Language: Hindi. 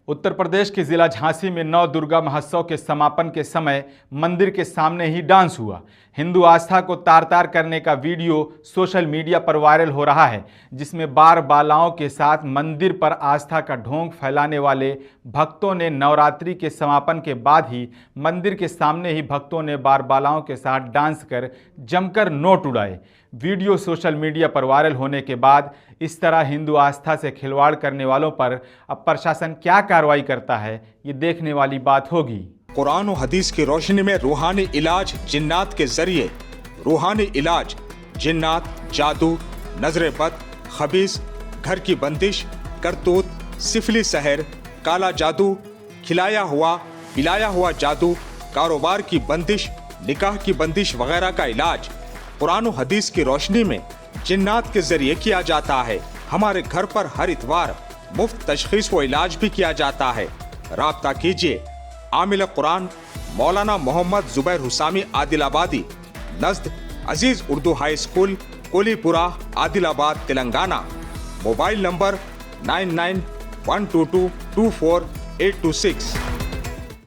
उत्तर प्रदेश के जिला झांसी में नव दुर्गा महोत्सव के समापन के समय मंदिर के सामने ही डांस हुआ। हिंदू आस्था को तार तार करने का वीडियो सोशल मीडिया पर वायरल हो रहा है, जिसमें बार बालाओं के साथ मंदिर पर आस्था का ढोंग फैलाने वाले भक्तों ने नवरात्रि के समापन के बाद ही मंदिर के सामने ही भक्तों ने बार बालाओं के साथ डांस कर जमकर नोट उड़ाए। वीडियो सोशल मीडिया पर वायरल होने के बाद इस तरह हिंदू आस्था से खिलवाड़ करने वालों पर अब प्रशासन क्या कार्रवाई करता है, ये देखने वाली बात होगी। कुरान और हदीस की रोशनी में रूहानी इलाज जिन्नात के जरिए रूहानी इलाज जिन्नात, जादू, नजर बद, खबीस, घर की बंदिश, करतूत, सिफली सहर, काला जादू, खिलाया हुआ पिलाया हुआ जादू, कारोबार की बंदिश, निकाह की बंदिश वगैरह का इलाज कुरान और हदीस की रोशनी में जिन्नात के जरिए किया जाता है। हमारे घर पर हर इतवार मुफ्त तशखीस व इलाज भी किया जाता है। राब्ता कीजिए आमिल कुरान मौलाना मोहम्मद जुबैर हुसामी आदिलाबादी, नज़द Aziz Urdu high school, Kolipura, Adilabad, Telangana. Mobile number 9912224826।